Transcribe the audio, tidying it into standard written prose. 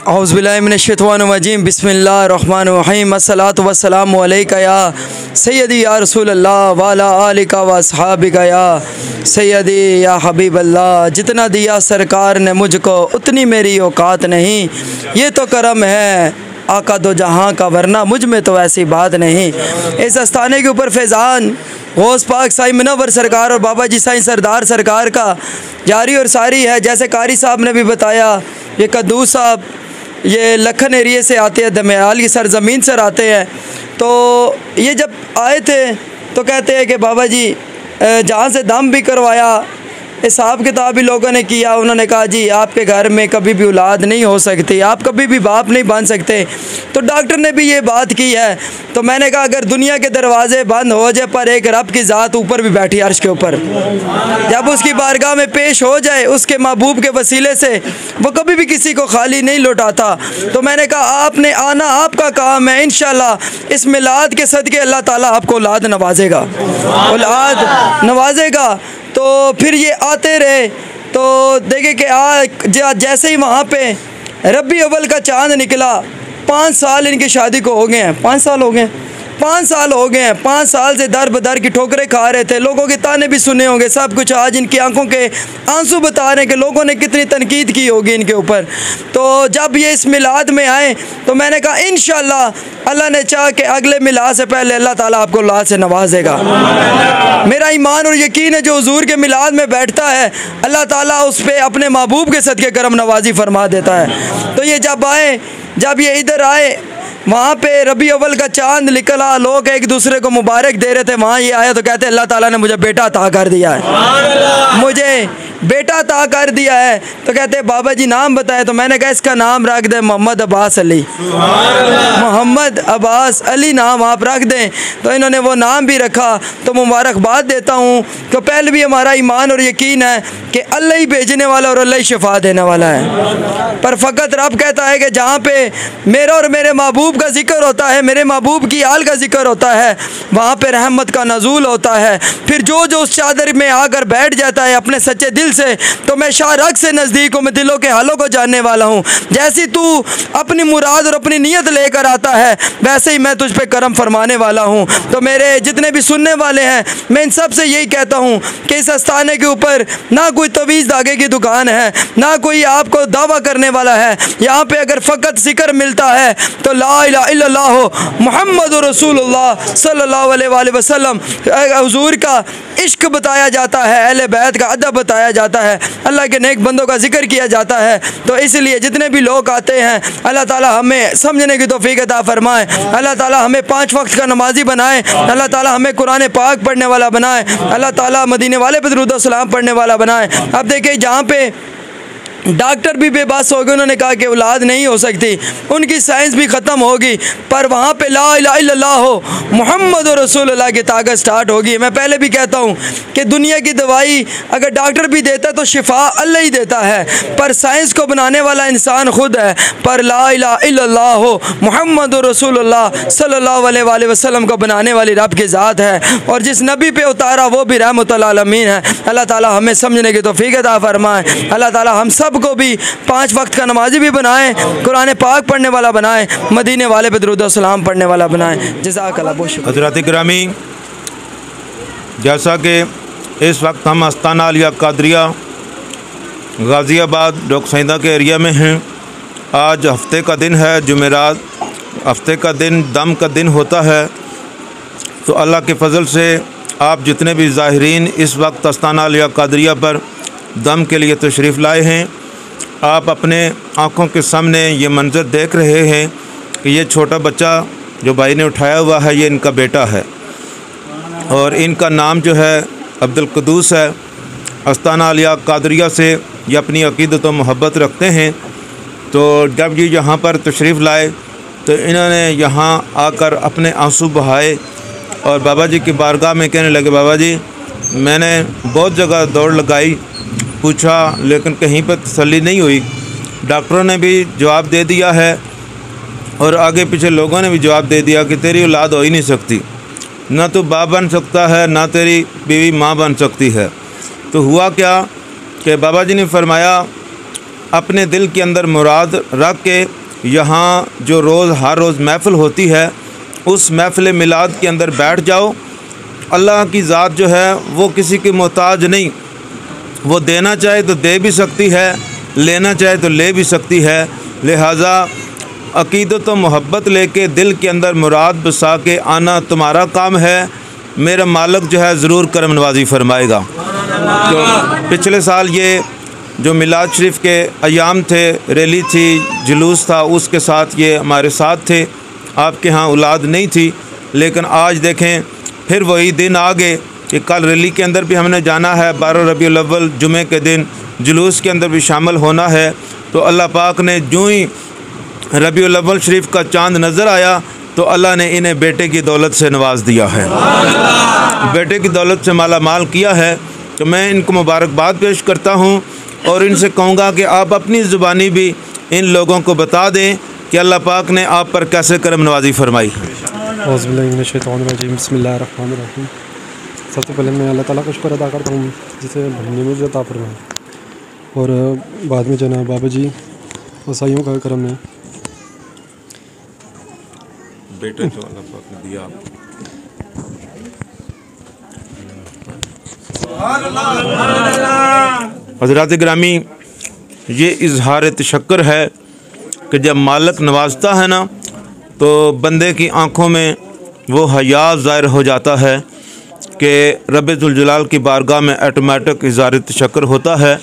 औज़ुबिल्लाहिमिनश्शैतानिर्रजीम बिस्मिल्लाहिर्रहमानिर्रहीम अस्सलातु वस्सलामु अलैका या सय्यदी या रसूलल्लाह व अला आलिका व अस्हाबिका या सय्यदी या हबीबल्लाह। जितना दिया सरकार ने मुझको उतनी मेरी औकात नहीं, ये तो करम है आका दो जहाँ का, वरना मुझ में तो ऐसी बात नहीं। इस आस्थाने के ऊपर फैज़ान गौस पाक साईं मुनव्वर सरकार और बाबा जी साईं सरदार सरकार का जारी और सारी है। जैसे कारी साहब ने भी बताया, ये कद्दूस साहब ये लखन एरिए से आते हैं, दमयाल की सरज़मीन से आते हैं। तो ये जब आए थे तो कहते हैं कि बाबा जी जहाँ से दम भी करवाया, हिसाब किताब भी लोगों ने किया। उन्होंने कहा जी आपके घर में कभी भी औलाद नहीं हो सकती, आप कभी भी बाप नहीं बन सकते। तो डॉक्टर ने भी ये बात की है। तो मैंने कहा अगर दुनिया के दरवाजे बंद हो जाए पर एक रब की ज़ात ऊपर भी बैठी अर्श के ऊपर, जब उसकी बारगाह में पेश हो जाए उसके महबूब के वसीले से, वो कभी भी किसी को खाली नहीं लौटाता। तो मैंने कहा आपने आना, आपका काम है। इंशाल्लाह इस मिलाद के सदके अल्लाह ताला आपको औलाद नवाजेगा, औलाद नवाजेगा। तो फिर ये आते रहे। तो देखे कि जैसे ही वहाँ पे रबी अव्वल का चांद निकला, 5 साल इनकी शादी को हो गए हैं। 5 साल हो गए, 5 साल हो गए हैं। 5 साल से दर बदर की ठोकरें खा रहे थे, लोगों के ताने भी सुने होंगे, सब कुछ। आज इनकी आंखों के आंसू बता रहे हैं कि लोगों ने कितनी तनकीद की होगी इनके ऊपर। तो जब ये इस मिलाद में आए तो मैंने कहा इंशाल्लाह अल्लाह ने चाह के अगले मिलाद से पहले अल्लाह ताला आपको औलाद से नवाजेगा। मेरा ईमान और यकीन है जो हुजूर के मिलाद में बैठता है अल्लाह ताला उस पर अपने महबूब के सदके करम नवाजी फरमा देता है। तो ये जब आए, जब ये इधर आए, वहाँ पे रबी अव्वल का चांद निकला, लोग एक दूसरे को मुबारक दे रहे थे। वहाँ ये आया तो कहते अल्लाह ताला ने मुझे बेटा अता कर दिया है, मुझे बेटा अता कर दिया है। तो कहते बाबा जी नाम बताए। तो मैंने कहा इसका नाम रख दें मोहम्मद अब्बास अली, मोहम्मद अब्बास अली नाम आप रख दें। तो इन्होंने वो नाम भी रखा। तो मुबारकबाद देता हूँ। तो पहले भी हमारा ईमान और यकीन है कि अल्लाह ही भेजने वाला और अल्लाह ही शिफा देने वाला है। पर फ़कत रब कहता है कि जहाँ पे मेरा और मेरे महबूब का जिक्र होता है, मेरे महबूब की आल का जिक्र होता है, वहाँ पे रहमत का नज़ूल होता है। फिर जो उस चादर में आकर बैठ जाता है अपने सच्चे दिल से, तो मैं शारक से नज़दीक हूँ, मैं दिलों के हालों को जानने वाला हूँ। जैसी तू अपनी मुराद और अपनी नीयत लेकर आता है वैसे ही मैं तुझ पे करम फरमाने वाला हूँ। तो मेरे जितने भी सुनने वाले हैं, मैं इन सब से यही कहता हूँ कि इस आस्थाने के ऊपर ना कोई तवीज़ धागे की दुकान है, ना कोई आपको दावा करने वाला है। यहाँ पे अगर फ़कत ज़िक्र मिलता है तो ला इलाहा इल्लल्लाह मुहम्मद रसूलुल्लाह सल्लल्लाहु अलैहि वसल्लम, हुजूर का इश्क बताया जाता है, अहले बैत का अदब बताया जाता है, अल्लाह के नेक बंदों का जिक्र किया जाता है। तो इसलिए जितने भी लोग आते हैं अल्लाह ताला हमें समझने की तौफीक अता फरमाए, अल्लाह ताला हमें 5 वक्त का नमाजी बनाए, अल्लाह ताला हमें कुरान पाक पढ़ने वाला बनाए, अल्लाह ताला मदीने वाले पे दुरूद और सलाम पढ़ने वाला बनाए। अब देखिए जहाँ पे डॉक्टर भी बेबस हो गए, उन्होंने कहा कि औलाद नहीं हो सकती, उनकी साइंस भी ख़त्म होगी, पर वहाँ पे ला इलाहा इल्लल्लाह मुहम्मद रसूलुल्लाह की ताकत स्टार्ट होगी। मैं पहले भी कहता हूँ कि दुनिया की दवाई अगर डॉक्टर भी देता है तो शिफा अल्लाह ही देता है, पर साइंस को बनाने वाला इंसान खुद है। पर ला इलाहा इल्लल्लाह मुहम्मद रसूलुल्लाह सल्लल्लाहु अलैहि वसल्लम को बनाने वाली रब की ज़ात है, और जिस नबी पे उतारा वो भी रहमतुल आलमीन है। अल्लाह ताला हमें समझने की तौफीक अता फरमाए, अल्लाह ताला हम सब को भी 5 वक्त का नमाजी भी बनाए, कुरान पाक पढ़ने वाला बनाए, मदीने वाले पे दुरूद और सलाम पढ़ने वाला बनाए। जज़ाकल्लाह। बहुत शुक्रिया। हज़रात किरामी, जैसा कि इस वक्त हम आस्ताना आलिया कादरिया गाज़ियाबाद डोकसैदा के एरिया में हैं। आज हफ्ते का दिन है, जुमेरात, हफ्ते का दिन दम का दिन होता है। तो अल्लाह के फ़ज़ल से आप जितने भी ज़ाहिरीन इस वक्त आस्ताना आलिया कादरिया पर दम के लिए तशरीफ़ लाए हैं, आप अपने आँखों के सामने ये मंज़र देख रहे हैं कि ये छोटा बच्चा जो भाई ने उठाया हुआ है ये इनका बेटा है, और इनका नाम जो है अब्दुल कद्दूस है। आस्ताना आलिया कादरिया से ये अपनी अक़ीदत व मोहब्बत रखते हैं। तो जब ये यहाँ पर तशरीफ़ लाए तो इन्होंने यहाँ आकर अपने आंसू बहाए और बाबा जी की बारगाह में कहने लगे, बाबा जी मैंने बहुत जगह दौड़ लगाई, पूछा, लेकिन कहीं पर तसल्ली नहीं हुई। डॉक्टरों ने भी जवाब दे दिया है और आगे पीछे लोगों ने भी जवाब दे दिया कि तेरी औलाद हो ही नहीं सकती, ना तो बाप बन सकता है ना तेरी बीवी माँ बन सकती है। तो हुआ क्या कि बाबा जी ने फरमाया अपने दिल के अंदर मुराद रख के यहाँ जो रोज़ हर रोज़ महफ़िल होती है उस महफ़िल मिलाद के अंदर बैठ जाओ। अल्लाह की ज़ात जो है वो किसी की मोहताज नहीं, वो देना चाहे तो दे भी सकती है, लेना चाहे तो ले भी सकती है। लिहाजा अक़ीदत व मोहब्बत लेके दिल के अंदर मुराद बसा के आना तुम्हारा काम है। मेरा मालिक जो है ज़रूर करम नवाज़ी फरमाएगा। तो पिछले साल ये जो मिलाद शरीफ के अयाम थे, रैली थी, जुलूस था, उसके साथ ये हमारे साथ थे। आपके यहाँ औलाद नहीं थी, लेकिन आज देखें फिर वही दिन आ गए कि कल रैली के अंदर भी हमने जाना है। 12 रबीउल अव्वल जुमे के दिन जुलूस के अंदर भी शामिल होना है। तो अल्लाह पाक ने जो ही रबीउल अव्वल शरीफ का चाँद नज़र आया तो अल्लाह ने इन्हें बेटे की दौलत से नवाज़ दिया है, बेटे की दौलत से माला माल किया है। तो मैं इनको मुबारकबाद पेश करता हूँ और इनसे कहूँगा कि आप अपनी ज़ुबानी भी इन लोगों को बता दें कि अल्लाह पाक ने आप पर कैसे करम नवाज़ी फरमाई। बिस्मिल्लाहिर्रहमानिर्रहीम। सबसे पहले मैं अल्लाह ताला का शुक्र अदा करता हूँ जिसे भरने में अता फरमाए, और बाद में जनाब बाबा जी वसाइयों का करम है। बेटे जो अल्लाह पाक ने दिया हज़रात गिरामी, ये इजहार तशक्कुर है कि जब मालिक नवाजता है ना तो बंदे की आँखों में वो हया ज़ाहिर हो जाता है कि रब जुल जलाल की बारगाह में ऑटोमेटिक इजहार तशक्कुर होता है।